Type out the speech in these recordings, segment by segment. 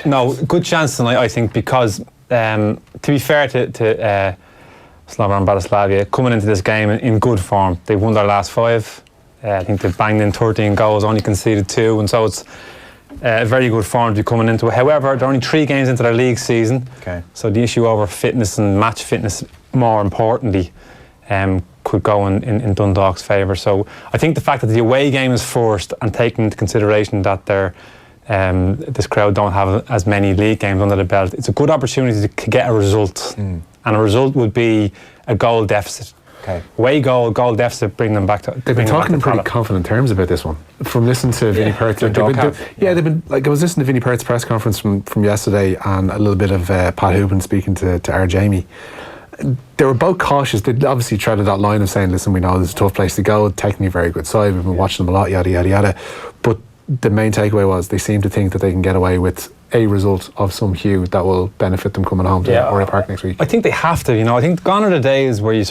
No, good chance tonight, I think, because to be fair to Slovan Bratislava, coming into this game in good form. They've won their last 5. I think they've banged in 13 goals, only conceded 2, and so it's a very good form to be coming into it. However, they're only 3 games into their league season, so the issue over fitness and match fitness, more importantly, could go in Dundalk's favour. So I think the fact that the away game is first, and taking into consideration that this crowd don't have as many league games under the belt, it's a good opportunity to get a result, and a result would be a goal deficit. Away goal deficit, bring them back to. They've been talking in pretty confident terms about this one. From listening to Vinnie Perth, they've been like, I was listening to Vinnie Perth's press conference from yesterday, and a little bit of Pat Hoopin speaking to our Jamie. They were both cautious. They obviously treaded that line of saying, listen, we know this is a tough place to go, technically very good side, we've been watching them a lot, yada yada yada, but the main takeaway was they seem to think that they can get away with a result of some hue that will benefit them coming home to Oriel Park next week. I think they have to, I think gone are the days where you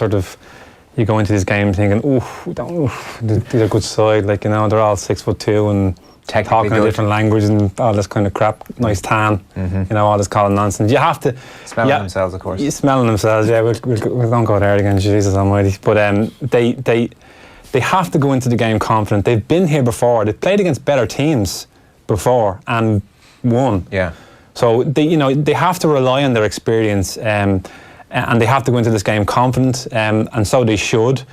go into these games thinking, these are good side, they're all 6'2" and talking a different language and all this kind of crap, nice tan, all this calling nonsense. You have to smelling themselves, of course. Smelling themselves, we don't go there again, Jesus almighty. But they have to go into the game confident. They've been here before. They've played against better teams before and won. So they have to rely on their experience, and they have to go into this game confident, and so they should.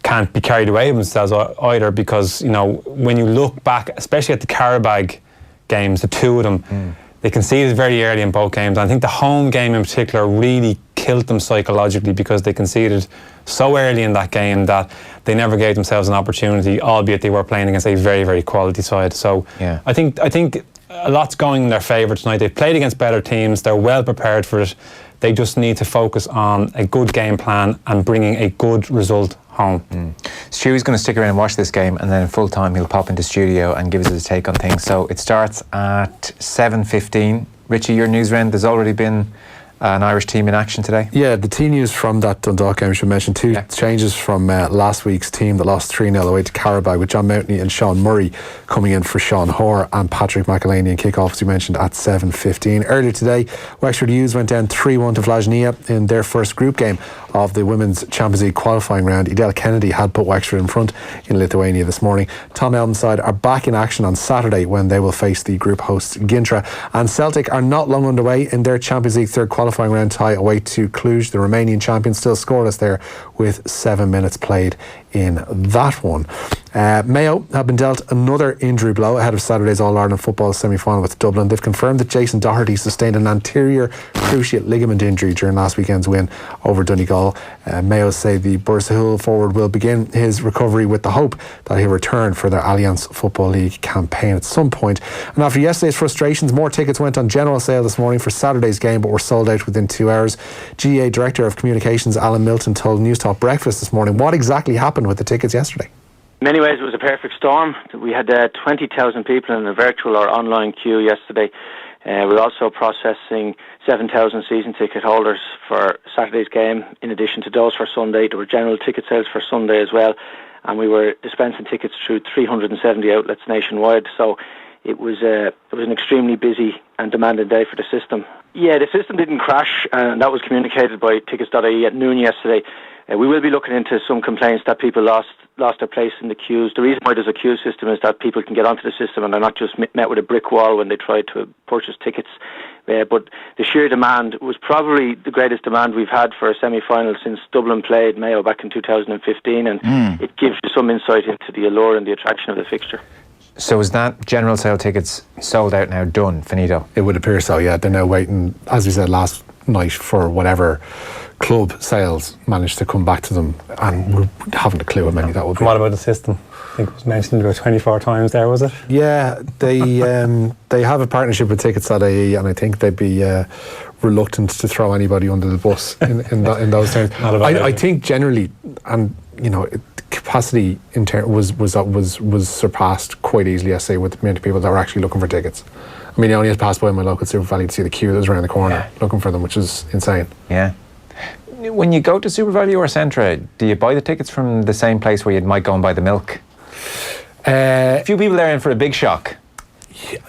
Can't be carried away with themselves either, because when you look back, especially at the Carabag games, the 2 of them, they conceded very early in both games. And I think the home game in particular really killed them psychologically, because they conceded so early in that game that they never gave themselves an opportunity, albeit they were playing against a very, very quality side. So I think a lot's going in their favour tonight. They've played against better teams. They're well prepared for it. They just need to focus on a good game plan and bringing a good result home. Stewie's going to stick around and watch this game, and then in full time he'll pop into studio and give us his take on things. So it starts at 7:15. Richie, your Newsround, there's already been an Irish team in action today. Yeah, the team news from that Dundalk game, we should mention 2 changes from last week's team that lost 3-0 away to Carabag, with John Mountney and Sean Murray coming in for Sean Hoare, and Patrick McElhaney in kick-off, as you mentioned, at 7:15. Earlier today, Wexford Youths went down 3-1 to Vllaznia in their first group game of the Women's Champions League qualifying round. Edel Kennedy had put Wexford in front in Lithuania this morning. Tom Elton's side are back in action on Saturday when they will face the group hosts Gintra, and Celtic are not long underway in their Champions League third qualifying round tie away to Cluj, the Romanian champions, still scoreless there with 7 minutes played in that one. Mayo have been dealt another injury blow ahead of Saturday's All-Ireland football semi-final with Dublin. They've confirmed that Jason Doherty sustained an anterior cruciate ligament injury during last weekend's win over Donegal. Mayo say the Bursahill forward will begin his recovery with the hope that he'll return for their Alliance Football League campaign at some point. And after yesterday's frustrations, more tickets went on general sale this morning for Saturday's game, but were sold out within 2 hours. GA Director of Communications Alan Milton told News Talk Breakfast this morning what exactly happened with the tickets yesterday. In many ways, it was a perfect storm. We had 20,000 people in a virtual or online queue yesterday. We're also processing 7,000 season ticket holders for Saturday's game, in addition to those for Sunday. There were general ticket sales for Sunday as well, and we were dispensing tickets through 370 outlets nationwide. So it was an extremely busy and demanding day for the system. Yeah, the system didn't crash, and that was communicated by Tickets.ie at noon yesterday. We will be looking into some complaints that people lost their place in the queues. The reason why there's a queue system is that people can get onto the system and they're not just met with a brick wall when they try to purchase tickets. But the sheer demand was probably the greatest demand we've had for a semi-final since Dublin played Mayo back in 2015, and it gives you some insight into the allure and the attraction of the fixture. So is that general sale tickets sold out now, done, finito? It would appear so, yeah. They're now waiting, as we said last night, for whatever club sales managed to come back to them, and we haven't a clue how many that would be. What about the system? I think it was mentioned about 24 times there, was it? Yeah, they have a partnership with Tickets.ie, and I think they'd be reluctant to throw anybody under the bus in those terms. I think generally, and capacity was surpassed quite easily, I say, with the amount of people that were actually looking for tickets. I mean, I only had passed by my local Super Value to see the queue that was around the corner looking for them, which is insane. Yeah. When you go to Super Value or Centra, do you buy the tickets from the same place where you might go and buy the milk? A few people there in for a big shock.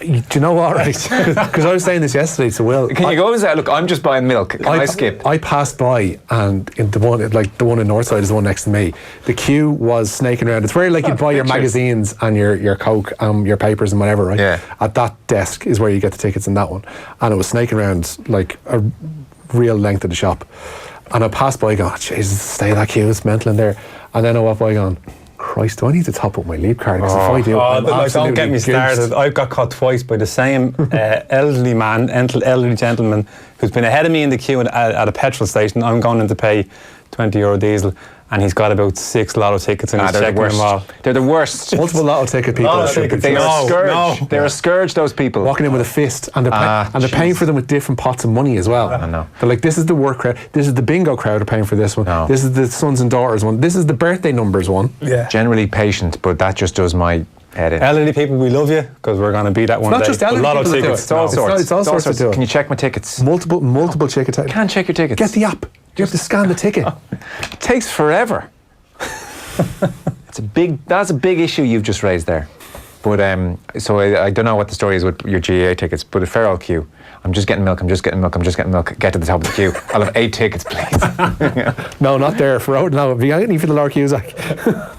Do you know what, right? Because I was saying this yesterday to Will. Can you go and say, look, I'm just buying milk. Can I skip? I passed by, and in the one in Northside is the one next to me. The queue was snaking around. It's where like you'd buy your magazines and your Coke, your papers and whatever, right? Yeah. At that desk is where you get the tickets in that one. And it was snaking around like a real length of the shop. And I passed by going, oh, Jesus, stay that queue, it's mental in there. And then I walked by going, Christ, do I need to top up my leap card? Because if I do, don't get me started. I've got caught twice by the same elderly gentleman who's been ahead of me in the queue at a petrol station. I'm going in to pay €20 diesel, and he's got about 6 lotto tickets and he's checking them all. They're the worst. Multiple lotto ticket people. They are a scourge. They're a scourge, those people. Walking in with a fist, and they're paying for them with different pots of money as well. I know. They're like, this is the work crowd, this is the bingo crowd are paying for this one, this is the sons and daughters one, this is the birthday numbers one. Yeah. Generally patient, but that just does my head in. Elderly people, we love you, because we're going to be that one day. Not just elderly lotto people tickets. It's all sorts. It's all sorts to do it. Can you check my tickets? Multiple ticket types. Can't check your tickets. Get the app. You have to scan the ticket. It takes forever. That's a big issue you've just raised there. But so I don't know what the story is with your GAA tickets, but a fair old queue. I'm just getting milk. Get to the top of the queue. I'll have 8 tickets, please. No, not there. For no, have you got any for the lower queues?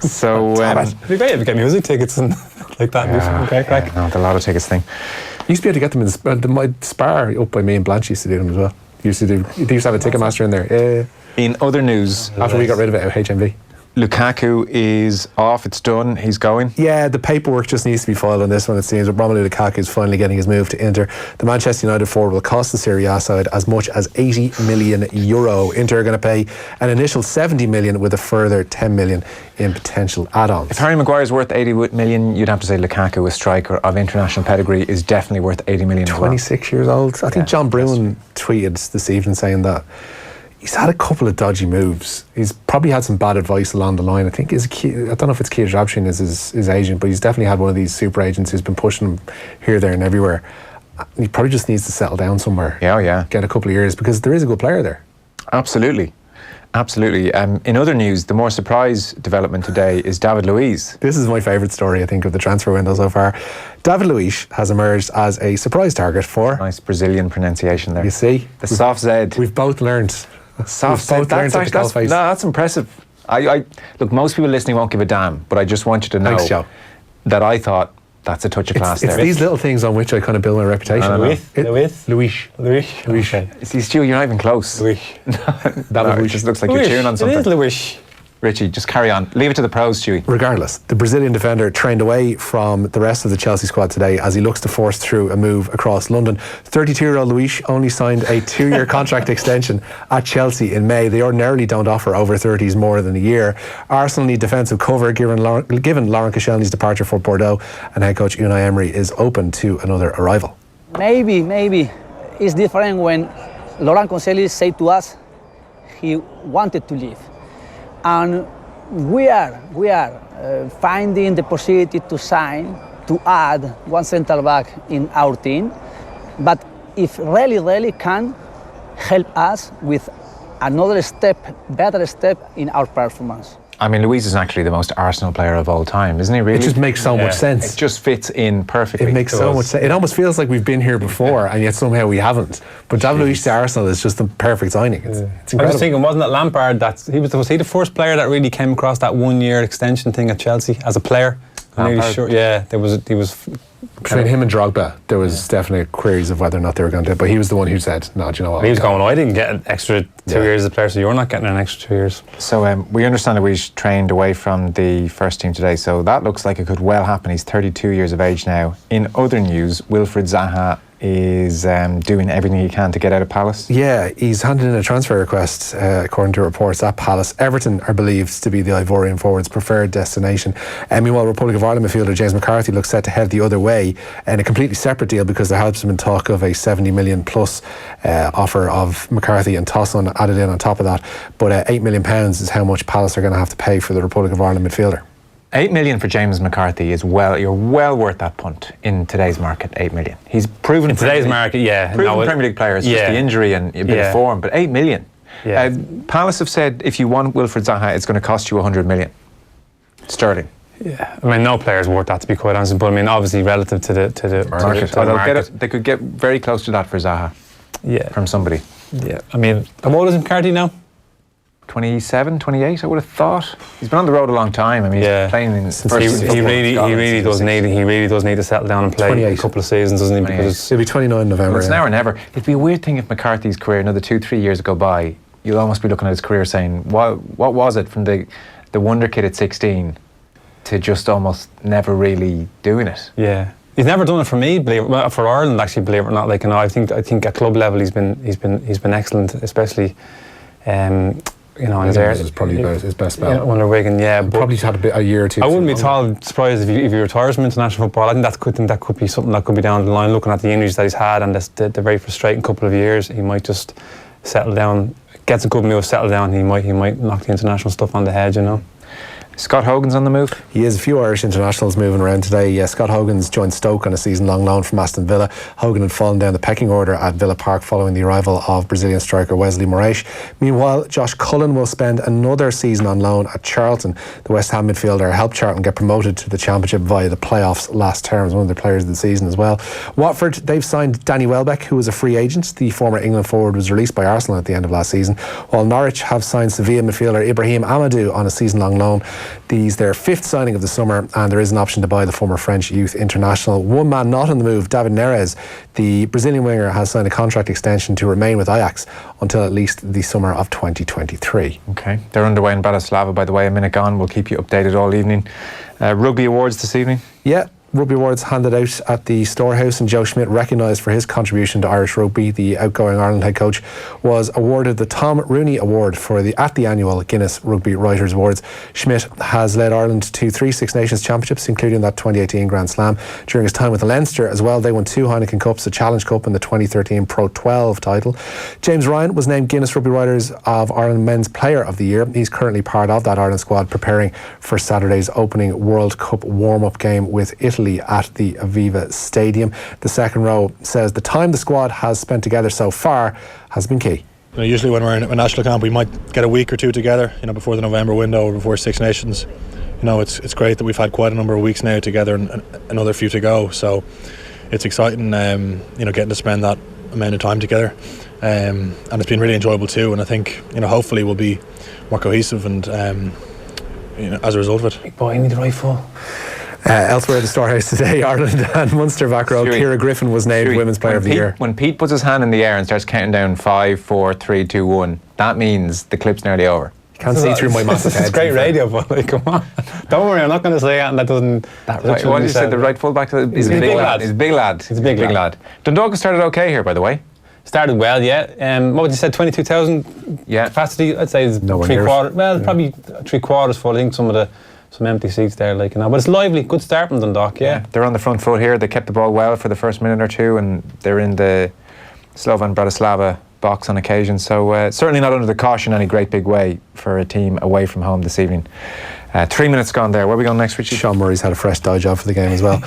So it'd be great if you get music tickets and like that. No, the lotto tickets thing. You used to be able to get them in my Spar up by me and Blanche used to do them as well. They used to have a Ticketmaster in there. In other news, after we got rid of it at HMV. Lukaku is off, it's done, he's going. Yeah, the paperwork just needs to be filed on this one, it seems. Romelu Lukaku is finally getting his move to Inter. The Manchester United forward will cost the Serie A side as much as €80 million. Inter are going to pay an initial $70 million with a further $10 million in potential add-ons. If Harry Maguire's worth $80 million, you'd have to say Lukaku, a striker of international pedigree, is definitely worth $80 million. 26 years old. I think John Brewin tweeted this evening saying that he's had a couple of dodgy moves. He's probably had some bad advice along the line. I think I don't know if it's Keir Rabshin is his agent, but he's definitely had one of these super agents who's been pushing him here, there and everywhere. He probably just needs to settle down somewhere. Yeah. Get a couple of years, because there is a good player there. Absolutely. In other news, the more surprise development today is David Luiz. This is my favourite story, I think, of the transfer window so far. David Luiz has emerged as a surprise target for... Nice Brazilian pronunciation there. You see? The soft Z. We've both learned. That's impressive. I look, most people listening won't give a damn, but I just want you to know that I thought that's a touch of class there. It's these little things on which I kind of build my reputation. Luis. See, Stu, you're not even close. Luis. It just looks like you're chewing on something. It is Luis. Richie, just carry on. Leave it to the pros, Stuey. Regardless, the Brazilian defender trained away from the rest of the Chelsea squad today as he looks to force through a move across London. 32-year-old Luis only signed a 2-year contract extension at Chelsea in May. They ordinarily don't offer over 30s more than a year. Arsenal need defensive cover given Laurent Koscielny's departure for Bordeaux, and head coach Unai Emery is open to another arrival. Maybe it's different when Laurent Koscielny said to us he wanted to leave. And we are finding the possibility to add one centre back in our team, but if really can help us with another better step in our performance. I mean, Luiz is actually the most Arsenal player of all time, isn't he, really? It just makes so much sense. It just fits in perfectly. It makes so much sense. It almost feels like we've been here before, and yet somehow we haven't. But David Luiz to Arsenal is just the perfect signing. It's incredible. I was thinking, wasn't it Lampard was he the first player that really came across that 1-year extension thing at Chelsea as a player? I'm really sure. Yeah, he was. Between him and Drogba, there was definitely queries of whether or not they were going to do it, but he was the one who said, no, do you know what? He was going, I didn't get an extra 2 years as a player, so you're not getting an extra 2 years. So we understand that we trained away from the first team today, so that looks like it could well happen. He's 32 years of age now. In other news, Wilfried Zaha is doing everything he can to get out of Palace. Yeah, he's handed in a transfer request, according to reports at Palace. Everton are believed to be the Ivorian forward's preferred destination. Meanwhile, Republic of Ireland midfielder James McCarthy looks set to head the other way in a completely separate deal, because there has been talk of a 70 million plus offer of McCarthy and Tosson added in on top of that. But £8 million is how much Palace are going to have to pay for the Republic of Ireland midfielder. 8 million for James McCarthy is you're well worth that punt in today's market. 8 million. He's proven in today's market, Premier League player. It's just the injury and a bit of form, but 8 million. Yeah. Palace have said if you want Wilfried Zaha, it's going to cost you 100 million sterling. Yeah, I mean, no player's worth that, to be quite honest. But I mean, obviously, relative to the market. They could get very close to that for Zaha. Yeah, from somebody. Yeah, I mean, how old is McCarthy now? 27, 28, I would have thought. He's been on the road a long time. I mean, he's playing in he really does need to settle down and play 28. a couple of seasons, doesn't he? Because it'll be 29 in November. Well, it's now or never. It'd be a weird thing if McCarthy's career, another 2-3 years go by, you'll almost be looking at his career saying, what was it from the wonder kid at 16 to just almost never really doing it? Yeah. He's never done it for me, for Ireland, actually, believe it or not. Like, you know, I think at club level he's been excellent, especially you know, this is probably about his best spell. Under Wigan, yeah. But probably had a year or two. I wouldn't be at all surprised if he retires from international football. I think that could be something that could be down the line. Looking at the injuries that he's had and the very frustrating couple of years, he might just settle down, gets a good move, settle down. He might knock the international stuff on the head, you know. Scott Hogan's on the move? He is. A few Irish internationals moving around today. Scott Hogan's joined Stoke on a season-long loan from Aston Villa. Hogan had fallen down the pecking order at Villa Park following the arrival of Brazilian striker Wesley Moraes. Meanwhile, Josh Cullen will spend another season on loan at Charlton. The West Ham midfielder helped Charlton get promoted to the Championship via the playoffs last term. As one of the players of the season as well. Watford, they've signed Danny Welbeck, who was a free agent. The former England forward was released by Arsenal at the end of last season, while Norwich have signed Sevilla midfielder Ibrahim Amadou on a season-long loan. These their fifth signing of the summer, and there is an option to buy the former French youth international. One man not on the move, David Neres. The Brazilian winger has signed a contract extension to remain with Ajax until at least the summer of 2023. Okay, they're underway in Bratislava, by the way. A minute gone. We'll keep you updated all evening. Rugby awards this evening? Yeah. Rugby awards handed out at the Storehouse, and Joe Schmidt, recognised for his contribution to Irish rugby. The outgoing Ireland head coach was awarded the Tom Rooney Award at the annual Guinness Rugby Writers Awards. Schmidt has led Ireland to 3 Six Nations Championships, including that 2018 Grand Slam. During his time with Leinster as well, they won 2 Heineken Cups, a Challenge Cup and the 2013 Pro 12 title. James Ryan was named Guinness Rugby Writers of Ireland Men's Player of the Year. He's currently part of that Ireland squad preparing for Saturday's opening World Cup warm-up game with Italy at the Aviva Stadium. The second row says the time the squad has spent together so far has been key. You know, usually when we're in a national camp, we might get a week or two together, you know, before the November window or before Six Nations. You know, it's great that we've had quite a number of weeks now together and another few to go. So it's exciting, you know, getting to spend that amount of time together. And it's been really enjoyable too. And I think, you know, hopefully we'll be more cohesive and, you know, as a result of it. Big boy, you need the right full. Elsewhere at the Storehouse today, Ireland and Munster back row. Ciara Griffin was named Women's Player of the Year. When Pete puts his hand in the air and starts counting down 5, 4, 3, 2, 1, that means the clip's nearly over. Can't see through my massive head. It's great radio, but like, come on. Don't worry, I'm not going to say it, and that doesn't... What did you say? The right fullback? He's a big lad. He's a big lad. He's a big lad. Dundalk started okay here, by the way. Started well, yeah. What would you say, 22,000 capacity? I'd say it's three-quarters. Well, probably 3/4 full. I think some empty seats there, like, you know. But it's lively. Good start from Dundalk, yeah. They're on the front foot here. They kept the ball well for the first minute or two, and they're in the Slovan Bratislava box on occasion. So certainly not under the caution any great big way for a team away from home this evening. 3 minutes gone there. Where are we going next, Richie? Sean Murray's had a fresh dye job for the game as well.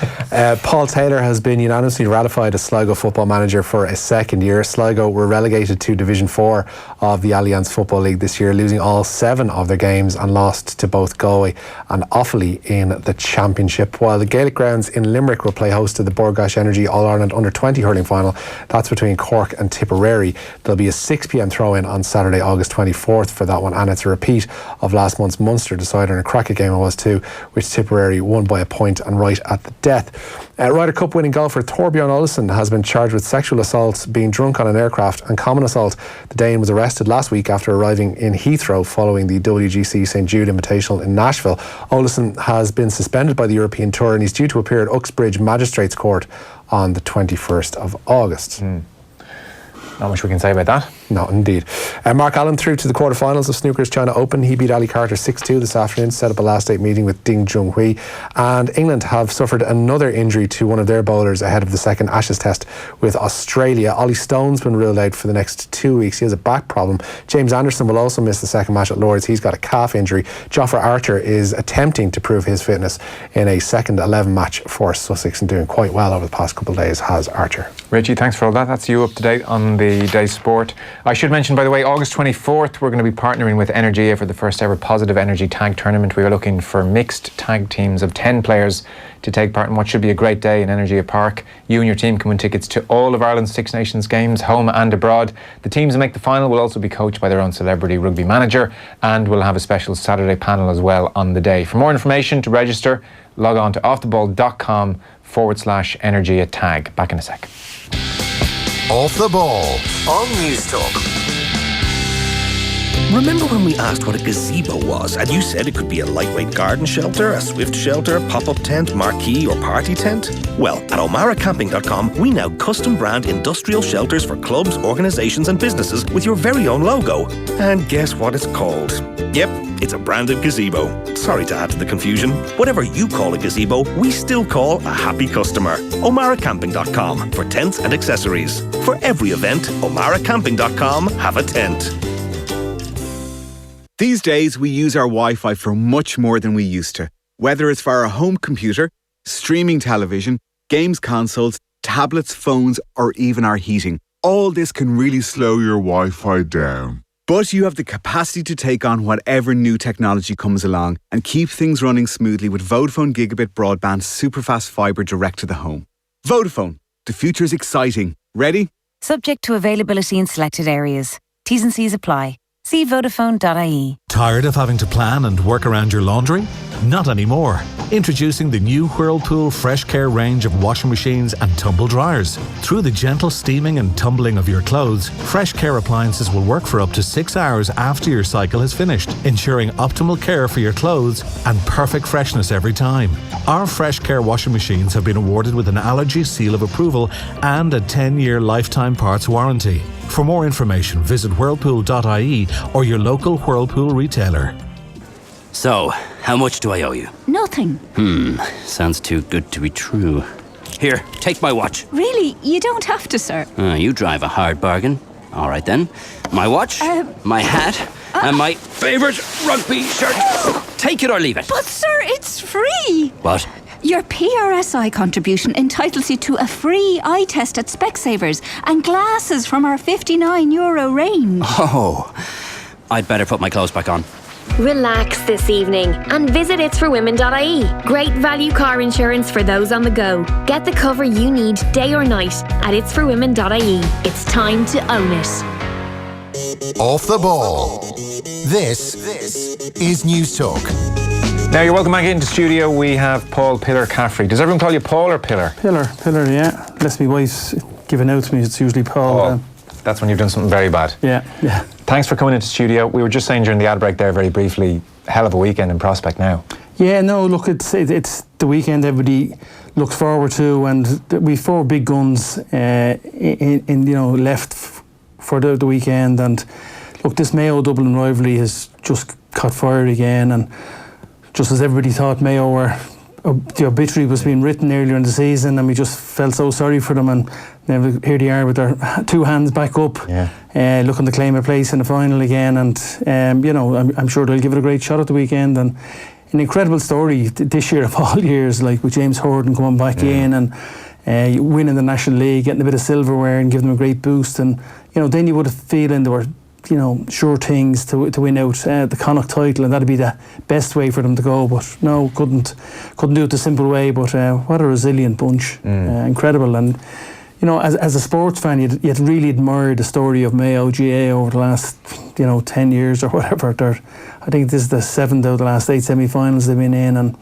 Paul Taylor has been unanimously ratified as Sligo football manager for a second year. Sligo were relegated to Division 4 of the Alliance Football League this year, losing all 7 of their games and lost to both Galway and Offaly in the Championship. While the Gaelic grounds in Limerick will play host to the Borgash Energy All-Ireland Under-20 hurling final. That's between Cork and Tipperary. There'll be a 6 p.m. throw-in on Saturday, August 24th for that one, and it's a repeat of last month's Munster decider in a cracker game it was too, which Tipperary won by a point and right at the death. Ryder Cup winning golfer Torbjorn Olesen has been charged with sexual assault, being drunk on an aircraft and common assault. The Dane was arrested last week after arriving in Heathrow following the WGC St Jude Invitational in Nashville. Olesen has been suspended by the European Tour and he's due to appear at Uxbridge Magistrates Court on the 21st of August. Not much we can say about that. No, indeed. Mark Allen through to the quarterfinals of Snooker's China Open. He beat Ali Carter 6-2 this afternoon, set up a last 8 meeting with Ding Junhui. And England have suffered another injury to one of their bowlers ahead of the second Ashes test with Australia. Ollie Stone's been ruled out for the next 2 weeks. He has a back problem. James Anderson will also miss the second match at Lord's. He's got a calf injury. Jofra Archer is attempting to prove his fitness in a second 11 match for Sussex and doing quite well over the past couple of days, has Archer. Richie, thanks for all that. That's you up to date on the day's sport. I should mention, by the way, August 24th, we're going to be partnering with Energia for the first ever Positive Energy Tag Tournament. We are looking for mixed tag teams of 10 players to take part in what should be a great day in Energia Park. You and your team can win tickets to all of Ireland's Six Nations games, home and abroad. The teams that make the final will also be coached by their own celebrity rugby manager, and we'll have a special Saturday panel as well on the day. For more information, to register, log on to offtheball.com/Energia tag. Back in a sec. Off the Ball on News Talk. Remember when we asked what a gazebo was and you said it could be a lightweight garden shelter, a swift shelter, pop-up tent, marquee or party tent? Well, at omaracamping.com we now custom brand industrial shelters for clubs, organisations and businesses with your very own logo. And guess what it's called? Yep, it's a branded gazebo. Sorry to add to the confusion. Whatever you call a gazebo, we still call a happy customer. omaracamping.com for tents and accessories. For every event, omaracamping.com have a tent. These days, we use our Wi-Fi for much more than we used to. Whether it's for our home computer, streaming television, games consoles, tablets, phones, or even our heating. All this can really slow your Wi-Fi down. But you have the capacity to take on whatever new technology comes along and keep things running smoothly with Vodafone Gigabit Broadband Superfast Fibre direct to the home. Vodafone, the future is exciting. Ready? Subject to availability in selected areas. T's and C's apply. See Vodafone.ie. Tired of having to plan and work around your laundry? Not anymore. Introducing the new Whirlpool Fresh Care range of washing machines and tumble dryers. Through the gentle steaming and tumbling of your clothes, Fresh Care appliances will work for up to 6 hours after your cycle has finished, ensuring optimal care for your clothes and perfect freshness every time. Our Fresh Care washing machines have been awarded with an allergy seal of approval and a 10-year lifetime parts warranty. For more information, visit whirlpool.ie or your local Whirlpool retailer. So, how much do I owe you? Nothing. Sounds too good to be true. Here, take my watch. Really? You don't have to, sir. You drive a hard bargain. All right then. My watch, my hat, and my favourite rugby shirt. Take it or leave it. But sir, it's free. What? Your PRSI contribution entitles you to a free eye test at Specsavers and glasses from our €59 range. Oh, I'd better put my clothes back on. Relax this evening and visit itsforwomen.ie. Great value car insurance for those on the go. Get the cover you need day or night at itsforwomen.ie. It's time to own it. Off the Ball. This is News Talk. Now you're welcome back into studio. We have Paul Pillar Caffrey. Does everyone call you Paul or Pillar? Pillar, yeah. Unless my wife's giving out to me, it's usually Paul. That's when you've done something very bad. Yeah. Thanks for coming into studio. We were just saying during the ad break there very briefly, hell of a weekend in Prospect now. Yeah, no, look, it's the weekend everybody looks forward to, and we 4 big guns left for the weekend. And look, this Mayo-Dublin rivalry has just caught fire again, and just as everybody thought Mayo were, the obituary was being written earlier in the season, and we just felt so sorry for them, and now here they are with their 2 hands back up, looking to claim a place in the final again. And I'm sure they'll give it a great shot at the weekend. And an incredible story this year of all years, like with James Horton coming back in and winning the National League, getting a bit of silverware and giving them a great boost. And then you would have feeling there were sure things to win out the Connacht title, and that'd be the best way for them to go. But no, couldn't do it the simple way. But what a resilient bunch, incredible. And as a sports fan, you'd really admire the story of Mayo GA over the last 10 years or whatever. I think this is the 7th out of the last 8 semi-finals they've been in, and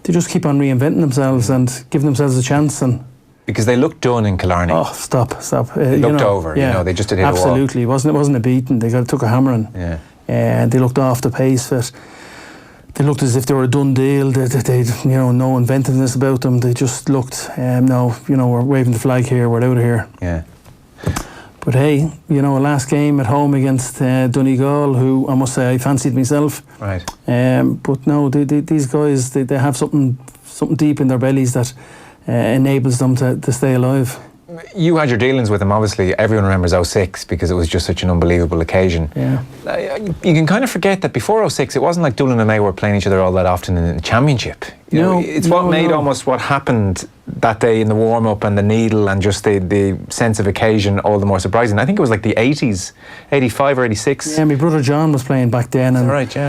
they just keep on reinventing themselves and giving themselves a chance. And because they looked done in Killarney. Oh, stop. They looked over, they just did hit a wall. Absolutely, it wasn't a beating. They took a hammering. They looked off the pace. They looked as if they were a done deal. They'd no inventiveness about them. They just looked, we're waving the flag here, we're out of here. Yeah. But hey, last game at home against Donegal, who I must say I fancied myself. Right. But no, these guys, they have something deep in their bellies that enables them to stay alive. You had your dealings with him, obviously. Everyone remembers 06 because it was just such an unbelievable occasion. Yeah. You can kind of forget that before 06, it wasn't like Dublin and Mayo were playing each other all that often in the championship. It's what made almost what happened that day in the warm-up and the needle and just the sense of occasion all the more surprising. I think it was like the 80s, 85 or 86. Yeah, my brother John was playing back then. And right, yeah.